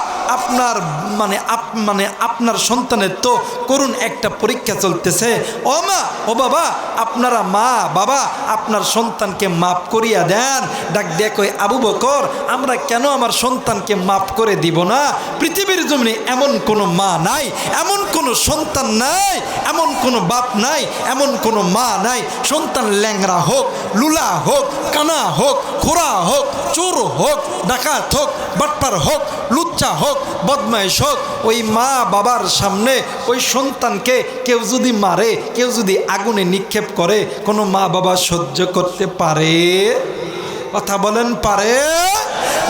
S1: আপনার সন্তানের তো করুণ একটা পরীক্ষা চলতেছে। ও মা ও বাবা আপনারা মা বাবা আপনার সন্তানকে মাফ করিয়া দেন। ডাক দিয়ে কই আবু বকর আমরা কেন আমার সন্তানকে মাফ করে দিব না? পৃথিবীর জমিনে এমন কোনো মা নাই, এমন কোনো সন্তান নাই, এমন কোনো বাপ নাই, এমন কোনো মা নাই, সন্তান ল্যাংড়া হোক, লুলা হোক, কানা হোক, খোরা হোক, চোর হোক, ডাকাত হোক, বাটপার হোক, লুচ্চা হোক, বদমাইশ হোক, ওই মা বাবার সামনে ওই সন্তানকে কেউ যদি মারে, কেউ যদি আগুনে নিক্ষেপ করে, কোনো মা বাবা সহ্য করতে পারে? কথা বলেন পারে?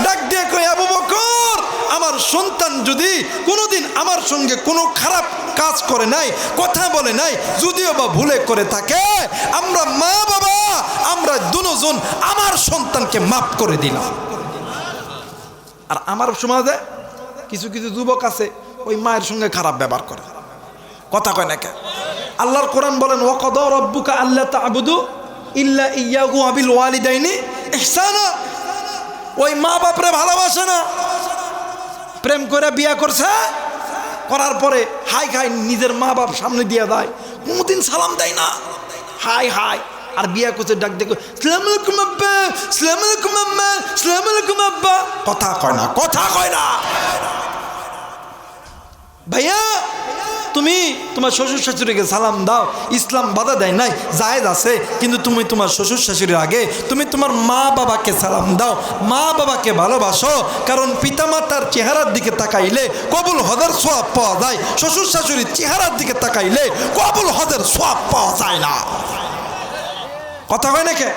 S1: ডাক দিয়ে কই আবু বকর আমার সন্তান যদি কোনোদিন আমার সঙ্গে কোনো খারাপ কাজ করে নাই, কথা বলে নাই, যদিও বা ভুলে করে থাকে, আমরা মা বাবা আমরা দুজন আমার সন্তানকে মাফ করে দিলাম। আর আমার সমাজে কিছু কিছু যুবক আছে ওই মায়ের সঙ্গে খারাপ ব্যবহার করে। কথা কয় না কে? আল্লাহর কোরআন বলেন ওয়াকাদা রাব্বুকা আল্লা তা'বুদু ইল্লা ইয়্যাহু ওয়া বিল ওয়ালিদাইনি ইহসানা। ওই মা বাপরে ভালোবাসে না, প্রেম করে বিয়া করছে, করার পরে হাই খাই নিজের মা বাপ সামনে দিয়ে দেয়, কোনোদিন সালাম দেয় না, হাই হাই। আর বিয়া করছে ডাক দেখো আসসালামু আলাইকুম আব্বা, আসসালামু আলাইকুম আম্মা, আসসালামু আলাইকুম আব্বা। কথা কয় না, কথা কয় না। ভাইয়া তুমি তোমার শ্বশুর শাশুড়িকে সালাম দাও, ইসলাম বাধা দেয় নাই, জায়েজ আছে, কিন্তু তুমি তোমার শ্বশুর শাশুড়ির আগে তুমি তোমার মা বাবাকে সালাম দাও, মা বাবাকে ভালোবাসো। কারণ পিতামাতার চেহারার দিকে তাকাইলে কবুল হজের সওয়াব পাওয়া যায়, শ্বশুর শাশুড়ির চেহারার দিকে তাকাইলে কবুল হজের সওয়াব পাওয়া যায় না। কথা হয় নাকি?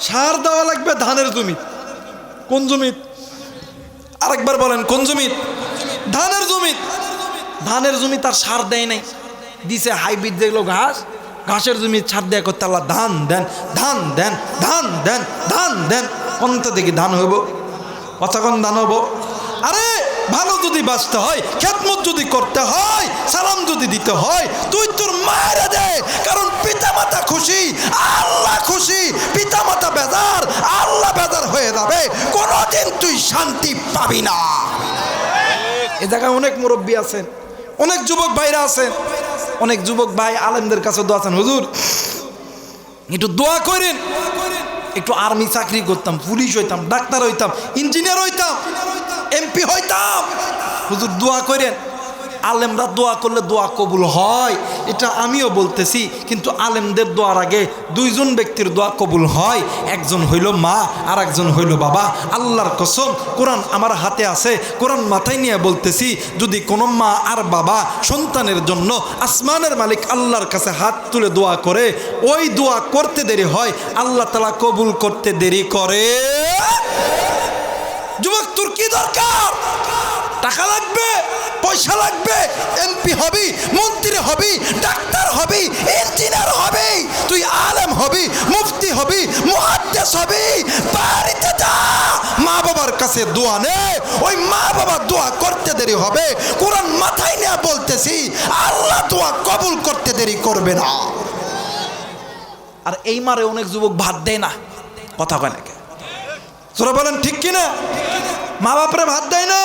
S1: সার দেওয়া লাগবে ধানের জমি, কোন জমি? আরেকবার বলেন কোন জমি? ধানের জমি। ধানের জমি তার সার দেয় নাই, দিছে হাইব্রিড যেগুলো ঘাস, ঘাসের জমি সার দেয়া করতে আল্লাহ ধান দেন, ধান দেন, ধান দেন, ধান দেন। কোনটা দেখি ধান হইব? কতক্ষণ ধান হবো? আরে ভালো যদি বাঁচতে হয়, খেদমত যদি করতে হয়, সালাম যদি দিতে হয়, তুই তোর মায়ের দে, কারণ পিতা মাতা খুশি, আল্লাহ খুশি। পিতা মাতা বেজার, আল্লাহ বেজার হয়ে যাবে, কোনোদিন তুই শান্তি পাবি না। এ জায়গায় অনেক মুরব্বী আছেন, অনেক যুবক ভাইরা আছেন, অনেক যুবক ভাই আলেমদের কাছে দোয়া চান, হুজুর একটু দোয়া করেন, একটু আর্মি চাকরি করতাম, পুলিশ হইতাম, ডাক্তার হইতাম, ইঞ্জিনিয়ার হইতাম, এমপি হইতাম, হুজুর দোয়া করেন। আলেমরা দোয়া করলে দোয়া কবুল হয়, এটা আমিও বলতেছি, কিন্তু আলেমদের দোয়ার আগে দুইজন ব্যক্তির দোয়া কবুল হয়, একজন হইল মা আর একজন হইল বাবা। আল্লাহর কসম, কোরআন আমার হাতে আছে, কোরআন মাথায় নিয়ে বলতেছি, যদি কোনো মা আর বাবা সন্তানের জন্য আসমানের মালিক আল্লাহর কাছে হাত তুলে দোয়া করে, ওই দোয়া করতে দেরি হয়, আল্লাহ তাআলা কবুল করতে দেরি করে। যুবক, তোর কি দরকার? টাকা লাগবে, পয়সা লাগবে, এমপি হবি, মন্ত্রী হবি, ডাক্তার হবি, ইঞ্জিনিয়ার হবি, তুই আলেম হবি, মুফতি হবি, মুহাদ্দিস হবি, বাড়িতে যা, মা বাবার কাছে দোয়া নে। ওই মা বাবা দোয়া করতে দেরি হবে, কোরআন মাথায় নিয়ে বলতেছি, আল্লাহ দোয়া কবুল করতে দেরি করবে না। আর এই মারে অনেক যুবক ভাত দেয় না, কথা কয় নাকি? তোরা বলেন ঠিক কিনা? মা বাপরে ভাত দেয় না,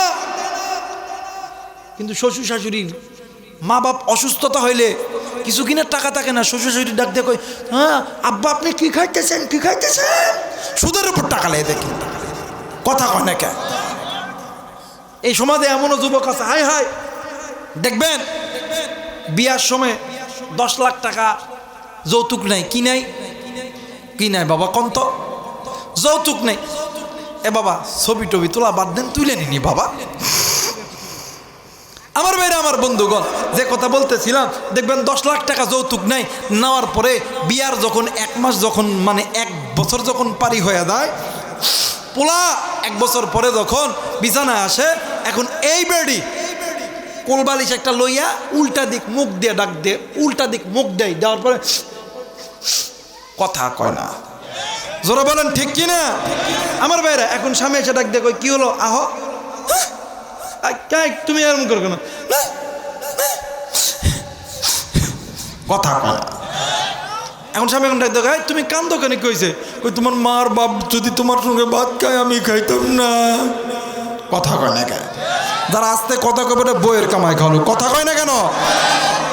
S1: কিন্তু শ্বশুর শাশুড়ির মা বাপ অসুস্থতা হইলে কিছু কিনা টাকা থাকে না, শ্বশুর শাশুড়ি ডাক দিয়ে কই, হ্যাঁ আব্বা আপনি কি খাইতেছেন, কি খাইতেছেন? সুদের উপর টাকা লেগে দেখি, কথা কয় না কে? এই সমাজে এমনও যুবক আছে, হাই হাই দেখবেন বিয়ার সময় 10 লাখ টাকা যৌতুক নাই, কি নাই, কি নাই বাবা কন্ত, যৌতুক নেই। এ বাবা ছবি টবি তোলা বাদ দেন, তুলে নিনি বাবা। আমার ভাইরা, আমার বন্ধুগণ, যে কথা বলতেছিলাম, দেখবেন 10 লাখ টাকা যৌতুক নাই, নেওয়ার পরে বিয়ার যখন 1 মাস, যখন মানে 1 বছর যখন পারি হয়ে যায়, পোলা 1 বছর পরে যখন বিছানায় আসে, এখন এই বেডি কোলবালিশ একটা লইয়া উল্টা দিক মুখ দিয়ে ডাক দিয়ে, উল্টা দিক মুখ দেয়, দেওয়ার পরে কথা কয় না। জোরে বলেন ঠিক কিনা? আমার ভাইরা, এখন স্বামী এসে ডাক দিয়ে কই, কি হলো আহ, তুমি এরকম করো না, কথা কয় না। এখন স্বামী এখন ডাক দিয়ে, তুমি কান্দো কেন, কি হয়েছে? কই তোমার মার বাপ যদি তোমার সঙ্গে ভাত খায় আমি খাইতাম না, কথা কয় না কেন? যারা আস্তে কথা কবে না বইয়ের কামাই খাওয়ালো, কথা কয় না কেন?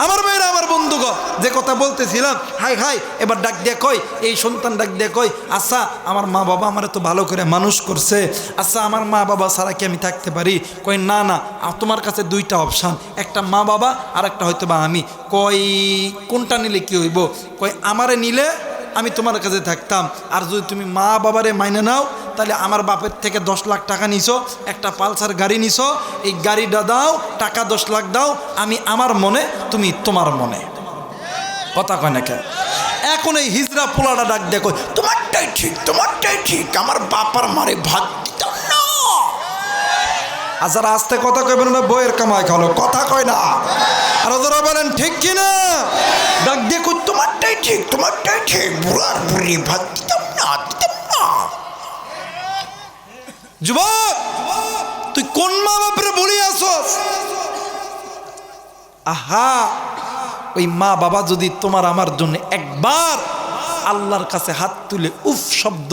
S1: আমার ভাইরা, আমার বন্ধুগণ, যে কথা বলতেছিলাম, হাই হাই এবার ডাক দিয়ে কয়, এই সন্তান ডাক দিয়ে কয়, আচ্ছা আমার মা বাবা আমার তো ভালো করে মানুষ করছে, আচ্ছা আমার মা বাবা ছাড়া কি আমি থাকতে পারি? কই না না, তোমার কাছে 2টা অপশান, একটা মা বাবা আর একটা হয়তো বা আমি। কই কোনটা নিলে কি হইব? কই আমারে নিলে আমি তোমার কাছে থাকতাম, আর যদি তুমি মা বাবারে মাইনে নাও তাহলে আমার বাপের থেকে 10 লাখ টাকা নিছো, একটা পালসার গাড়ি নিছো, এই গাড়িটা দাও, টাকা 10 লাখ দাও, আমি আমার মনে, তুমি তোমার মনে, কথা কয় না কেন? এখন এই হিজড়া পোলাটা ডাক দিয়ে কই, তোমারটাই ঠিক, তোমারটাই ঠিক, আমার বাপার মারে ভাত দিতাম না। আর যারা আস্তে কথা কইবেন না বইয়ের কামাই খালো, কথা কয় না। আর যারা বলেন ঠিক কিনা, ডাক দিয়ে কই, তোমারটাই ঠিক, তোমারটাই ঠিক, বুড়ার বুড়ি ভাত দিতাম না, দিতাম না। যুবক, তুই কোন মা বাপরে বলি আসস? আহা, ওই মা বাবা যদি তোমার আমার জন্য একবার আল্লাহর কাছে হাত তুলে উফ শব্দ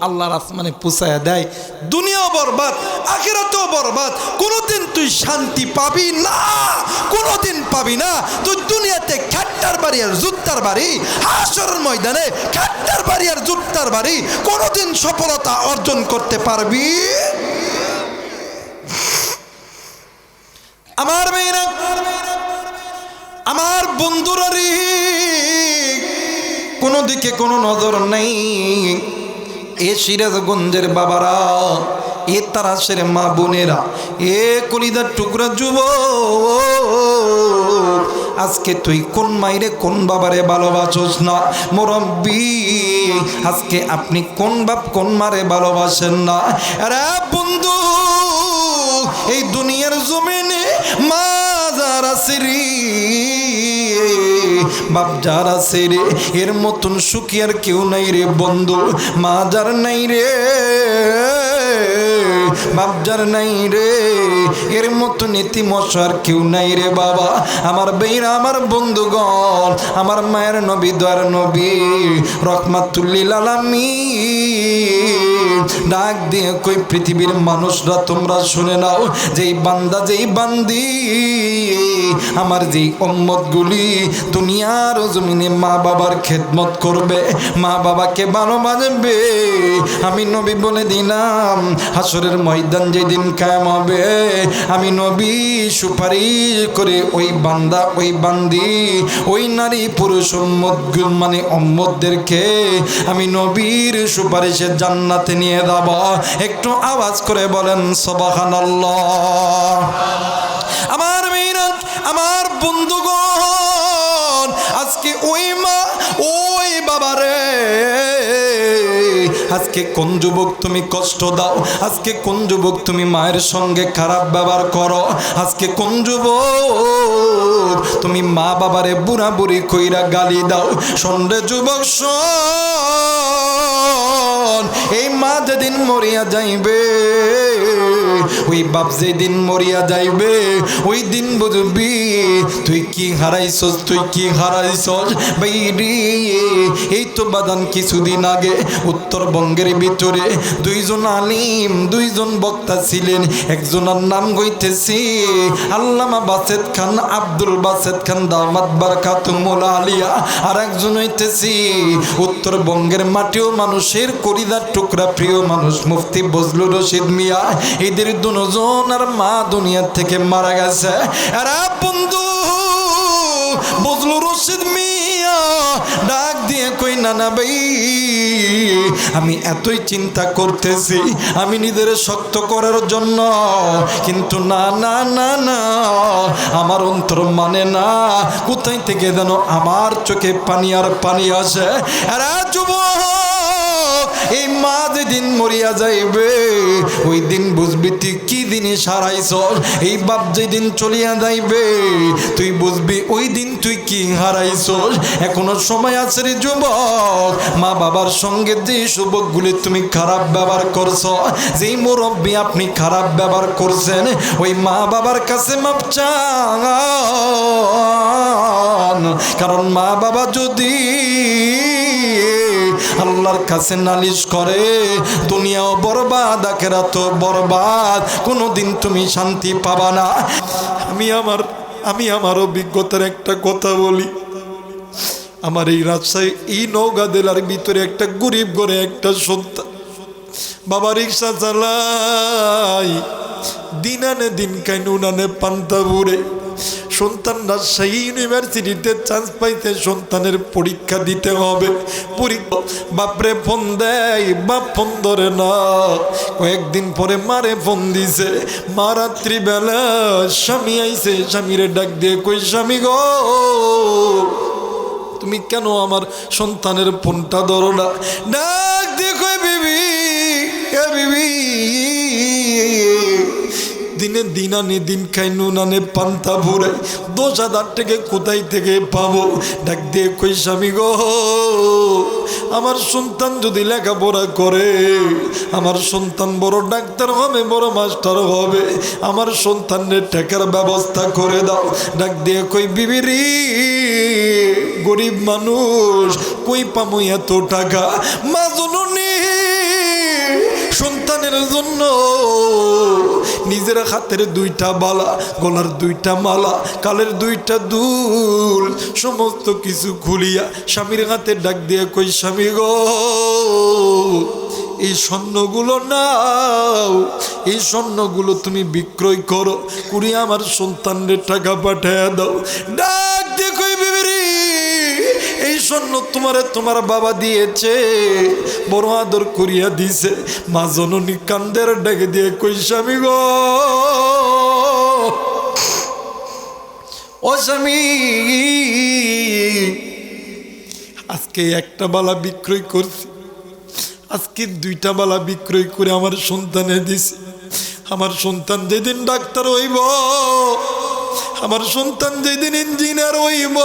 S1: আল্লাহর আসমানে পৌঁছায়া দেয়, দুনিয়া বরবাদ, আখিরাতেও বরবাদ, কোনোদিন তুই শান্তি পাবি না, কোনোদিন পাবি না। তুই দুনিয়াতে খাট্টার বাড়ি আর জুত্তার বাড়ি, হাসরের ময়দানে খাট্টার বাড়ি আর জুত্তার বাড়ি, কোনোদিন সফলতা অর্জন করতে পারবি? আমার মেয়েরা, আমার বন্ধুরা রে, কোনো দিকে কোনো নজর নেই। এ সিরাজগঞ্জের বাবারা, এ তারাশের মা বোনেরা, এ কলিদার টুকরা যুবক, আজকে তুই কোন মাইরে কোন বাবারে ভালোবাসোস না? মুরব্বি, আজকে আপনি কোন বাপ কোন মারে ভালোবাসেন না? আরে বন্ধু, এই দুনিয়ার জমিনে মা যারা সিরি বাপ যারা সেরে এর মতন সুখী আর কেউ নাই রে বন্ধু। মা যার নাই রে, বাপ যার নাই রে, এর মতো নীতি মশার কেউ নাই রে বাবা। আমার বেইরা, আমার বন্ধুগণ, আমার মায়ের নবী দয়ার নবী রহমাতুল্লিল আলামিন ডাক দিয়ে কই পৃথিবীর মানুষরা তোমরা শুনে নাও, যেই বান্দা যেই বান্দি আমার যেই উম্মতগুলি দুনিয়ার জমিনে মা বাবার খেদমত করবে, মা বাবাকে ভালোবাসবে, আমি নবী বলে দিলাম হাসরের ময়দান যেদিন কায়েম হবে, আমি নবী সুপারিশ করে ওই বান্দা ওই বান্দি ওই নারী পুরুষ উম্মতগুল মানে উম্মতদেরকে আমি নবীর সুপারিশে জান্নাতে নিয়ে যাব। একটু আওয়াজ করে বলেন সুবহানাল্লাহ। আমার মেয়েরা, আমার বন্ধুগণ, আজকে ওই মা ওই বাবারে আজকে কোন যুবক তুমি কষ্ট দাও, আজকে কোন যুবক তুমি মায়ের সঙ্গে খারাপ ব্যবহার করো, আজকে কোন যুবক তুমি মা বাবারে বুড়া বুড়ি কইরা গালি দাও। শোন যুবক শোন, এই মা যেদিন মরিয়া যাইবে, ওই বাপ যেদিন মরিয়া যাইবে, ওই দিন বুঝবি তুই কি হারাইছস, তুই কি হারাইছস। বাইরে এই তো বাদান কিছুদিন আগে উত্তরবঙ্গের ভিতরে দুইজন আলিম দুইজন বক্তা ছিলেন। একজনের নাম হইতেছি আল্লামা বাসেদ খান, আব্দুল বাসেদ খান দামাত বারাকাতুহুল আলিয়া, আর একজন হইতেছি উত্তরবঙ্গের মাটিও মানুষের কলিজার টুকরা প্রিয় মানুষ মুফতি বজলুর রশিদ মিয়া। এদের দুজন আর মা দুনিয়া থেকে মারা গেছে। আরে বন্ধু, বজলুর রশিদ মিয়া ডাক দিয়ে কই নানা ভাই, আমি এতই চিন্তা করতেছি আমি নিজের শক্ত করার জন্য, কিন্তু না না না না আমার অন্তর মানে না, কোথায় থেকে যেন আমার চোখে পানি আর পানি আসে। আরে যুবক, এই মা যেদিন মরিয়া যাইবে ওই দিন বুঝবি তুই কি জিনিস হারাইছ। এই বাপ যেদিন চলিয়া যাইবে তুই বুঝবি ওই দিন তুই কি হারাইছ। এখনো সময় আছে রে যুবক, মা বাবার সঙ্গে যে যুবকগুলি তুমি খারাপ ব্যবহার করছো, যেই মুরব্বী আপনি খারাপ ব্যবহার করছেন, ওই মা বাবার কাছে মাপ চান। কারণ মা বাবা যদি আল্লাহর কাছে নালিশ করে দুনিয়াও বরবাদ আখিরাতও বরবাদ, কোনোদিন তুমি শান্তি পাবা না। আমি আমার অভিজ্ঞতার একটা কথা বলি। আমার এই রাজশাহী এই নওগাঁ জেলার ভিতরে একটা গরিব ঘরে একটা সন্তান, বাবা রিক্সা চালাই, দিন আনে দিন খায় নুন আনে পান্তা বুড়ে। সন্তান রাজশাহী ইউনিভার্সিটিতে চান্স পাইতে সন্তানের পরীক্ষা দিতে হবে। বাপরে ফোন দেয়, বাপ ফোন ধরে না। কয়েকদিন পরে মারে ফোন দিছে, মা রাত্রিবেলা স্বামী আইছে, স্বামীরে ডাক দিয়ে কই স্বামী গো তুমি কেন আমার সন্তানের ফোনটা ধরো না? ডাক দিয়ে কই বিবি, এ বিবি দিনে দিন আনে দিন খাই নুন আনে পান্তা ভুরাই, 10,000 টাকা কোথায় থেকে পাবো? ডাক দিয়ে কই স্বামী গো আমার সন্তান যদি লেখাপড়া করে, আমার সন্তান বড় ডাক্তার হবে, বড় মাস্টার হবে, আমার সন্তানের টাকার ব্যবস্থা করে দাও। ডাক দিয়ে কই বিবিরি গরিব মানুষ কই পামু এত টাকা? মা জননী সন্তানের জন্য নিজের হাতের 2টা বালা, গলার 2টা মালা, কালের 2টা দুল সমস্ত কিছু খুলিয়া স্বামীর হাতে ডাক দিয়ে কই স্বামী গো এই স্বর্ণগুলো নাও, এই স্বর্ণগুলো তুমি বিক্রয় করো, কুড়িয়ে আমার সন্তানের টাকা পাঠাইয়া দাও। ডাক দিয়ে কই বিবিরি এই স্বর্ণ তোমার বাবা দিয়েছে, বড় আদর করিয়া দিছে। মা জননী কান্দের ডেকে দিয়ে কই স্বামী গো ও স্বামী, আজকে একটা বালা বিক্রয় করছি, আজকে দুইটা বালা বিক্রয় করে আমার সন্তানে দিছি। আমার সন্তান যেদিন ডাক্তার হইব, আমার সন্তান যেদিন ইঞ্জিনিয়ার হইব,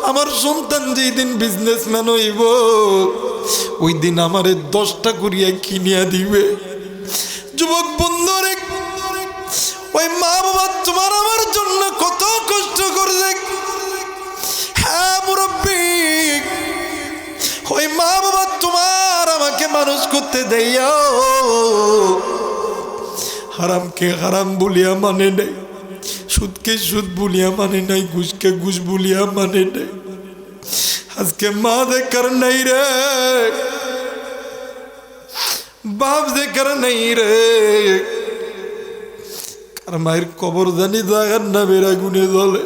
S1: আমার সন্তান যেদিন বিজনেসম্যান হইব, ওই দিন আমারে 10টা করিয়া কিনিয়া দিবে। যুবক বন্ধুরে, ওই মা বাবা তোমার আমার জন্য কত কষ্ট করছে। হ্যাঁ মুরব্বী, ওই মা বাবা তোমার আমাকে মানুষ করতে দেয়া, হারামকে হারাম বলিয়া মানে নাই, সুদকে সুদ বলিয়া মানে নাই, ঘুষকে ঘুষ বলিয়া মানে নাই। আজকে মা দেখার নাই রে, বাপ দেখার নাই রে। কার মায়ের কবর জানি জাগার নামের আগুনে জ্বলে,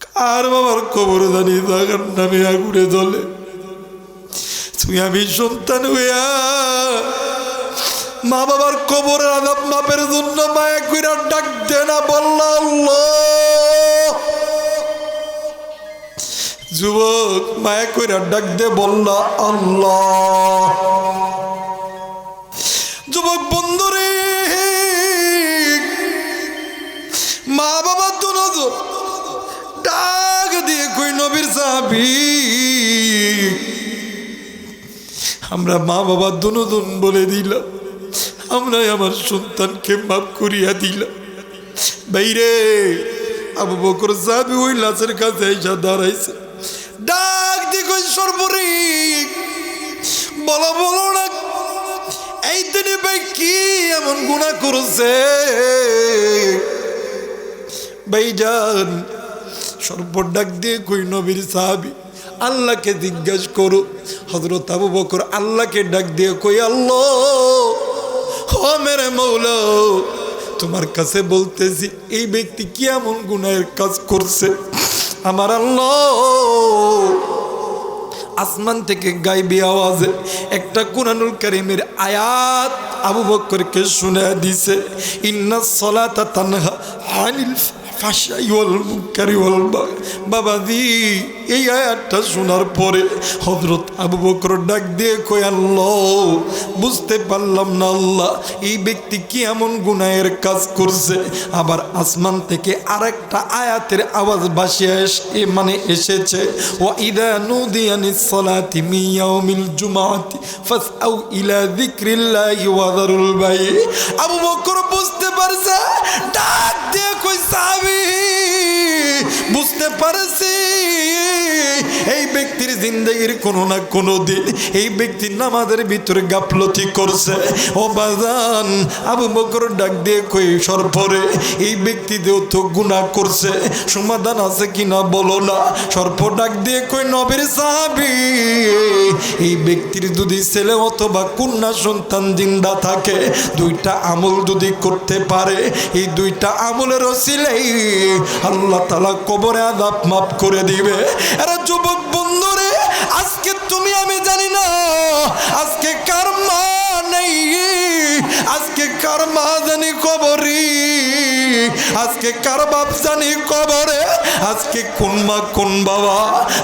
S1: কার বাবার কবর জানি জাগার নামে আগুনে জ্বলে। তুই আমি সন্তান হইয়া মা বাবার কবরের আযাব মাপের জন্য মায়া কইরা ডাক দে না, বললা আল্লাহ। যুবক মায়া কইরা ডাক দে, বললা আল্লাহ। যুবক বন্ধুরে, মা বাবা দুজন ডাক দিয়ে কই নবীর সাহাবী, আমরা মা বাবা দুজন বলে দিলাম, আমরা আমার সন্তানকে মাফ করিয়া দিলাম। বাইরে আবু বকর সাহাবী ওই লাশের কাছে এসে দাঁড়াইছে, ডাক দিয়ে কই সর্বরে বলো বলো না, এই দিনে ভাই কি এমন গুনাহ করেছে? ভাইজান সর্বর ডাক দিয়ে কই নবীর সাহাবী, আল্লাহকে জিজ্ঞাসা করো। হযরত আবু বকর আল্লাহকে ডাক দিয়ে কই, আল্লাহ ও মেরে মৌলা, তোমার কাছে বলতেছি এই ব্যক্তি কি এমন গুনাহের কাজ করছে? আমার আল্লাহ আসমান থেকে গায়বী আওয়াজে একটা কুরআনুল কারীমের আয়াত আবু বকরকে শোনায় দিছে, ইন্নাস সালাতা তানহা আনিল ফাহশাই ওয়াল মুনকারি ওয়াল বাগই। বাবাজি এই আয়াতটা শোনার পরে হযরত আবু বকর ডাক দিয়ে কই, আল্লাহ বুঝতে পারলাম না আল্লাহ, এই ব্যক্তি কি এমন গুনাহের কাজ করছে? আবার আসমান থেকে আরেকটা আয়াতের আওয়াজ ভাসিয়ে এসেছে, ওয়া ইযা নুদিয়া লিস-সালাতি মিন ইয়াউমিল জুমআতি ফাসআউ ইলা যিকরিল্লাহি ওয়া যারুল বাই'। আবু বকর বুঝতে পারছে, ডাক দিয়ে কই, সাহাবী বুঝতে পারছি এই ব্যক্তির জিন্দেগির কোনো না কোনো দিন এই ব্যক্তি নামাজের ভিতরে গাফলতি করছে। ও বাজান, আবু বকর ডাক দিয়ে কই, সরপরে এই ব্যক্তি দেও তো গুনাহ করছে, সমাধান আছে কিনা বলো না। সর্প ডাক দিয়ে কই, নবীর সাহাবী এই ব্যক্তির যদি ছেলে অথবা কন্যা সন্তান জিন্দা থাকে, দুইটা আমল যদি করতে পারে, এই দুইটা আমলের ওসিলাই আল্লাহ তাআলা কবরে আযাব মাফ করে দিবে। আরে যুবক বন্ধুরে, আজকে তুমি আমি জানি না আজকে কার মা নেই, আজকে কার মা জানি কবরে, আজকে কার বাপ জানি কবরে, আজকে কোন মা কোন বাবা,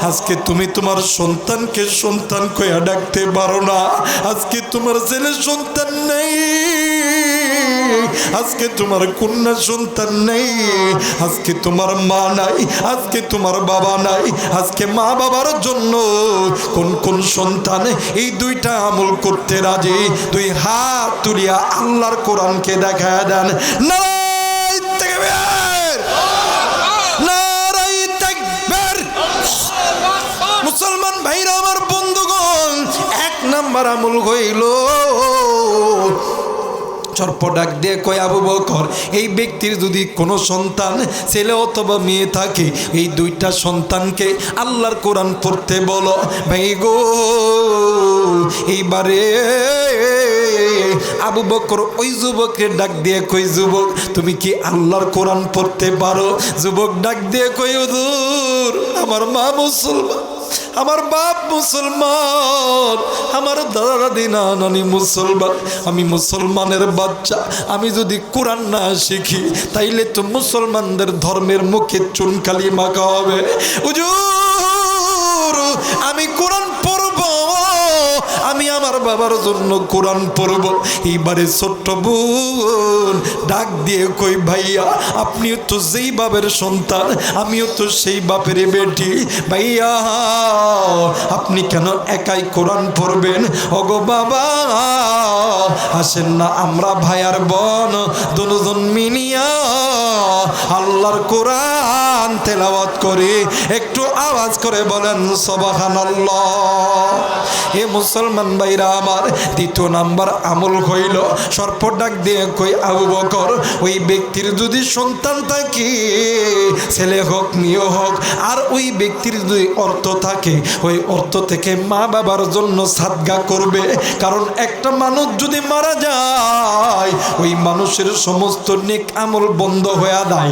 S1: আজকে তুমি তোমার সন্তানকে সন্তান কইয়া ডাকতে পারো না, আজকে তোমার ছেলে সন্তান নেই, আজকে তোমার কন্যা সন্তান নেই, আজকে তোমার মা নাই, আজকে তোমার বাবা নাই। আজকে মা বাবার জন্য কোন কোন সন্তান এই দুইটা আমল করতে রাজি? দুই হাত তুলিয়া আল্লাহর কোরআনকে দেখায় দেন। নারায়ে তাকবীর, নারায়ে তাকবীর। মুসলমান ভাইরা আমার, বন্ধুগণ, 1 নাম্বার আমল হইল, সর্প ডাক দিয়ে কয়, আবু বকর এই ব্যক্তির যদি কোনো সন্তান ছেলে অথবা মেয়ে থাকে, এই দুইটা সন্তানকে আল্লাহর কোরআন পড়তে বলো। ভাই গো, এইবারে আবু বকর ওই যুবককে ডাক দিয়ে কই, যুবক তুমি কি আল্লাহর কোরআন পড়তে পারো? যুবক ডাক দিয়ে কই, হুজুর আমার মা মুসলমান, আমার বাপ মুসলমান, আমার দাদা দাদি নানি মুসলমান, আমি মুসলমানের বাচ্চা। আমি যদি কোরআন না শিখি তাইলে তো মুসলমানদের ধর্মের মুখে চুনকালি মাখা হবে। হুজুর আমি কোরআন পড়ব, আমি আমার বাবার জন্য কোরআন পড়ব। এইবারে ছোট্ট বোন ডাক দিয়ে কই ভাইয়া আপনিও তো যেই বাপের সন্তান, আমিও তো সেই বাপের বেটি, ভাইয়া আপনি কেন একাই কোরআন পড়বেন? ওগো বাবা আসেন না আমরা ভাই আর বোন দুজন মিলিয়া আল্লাহর কোরআন তেলাওয়াত করি। একটু আওয়াজ করে বলেন সুবহানাল্লাহ। এ মুসলমান ভাইরা আমার, দ্বিতীয় নাম্বার আমল হইল সর্প ডাক দিয়ে কই আবু বকর ওই ব্যক্তির যদি সন্তান থাকে, ছেলে হোক মেয়ে হোক, আর ওই ব্যক্তির যদি অর্থ থাকে ওই অর্থ থেকে মা বাবার জন্য সাদগা করবে। কারণ একটা মানুষ যদি মারা যায় ওই মানুষের সমস্ত নেক আমল বন্ধ হয়ে যায়।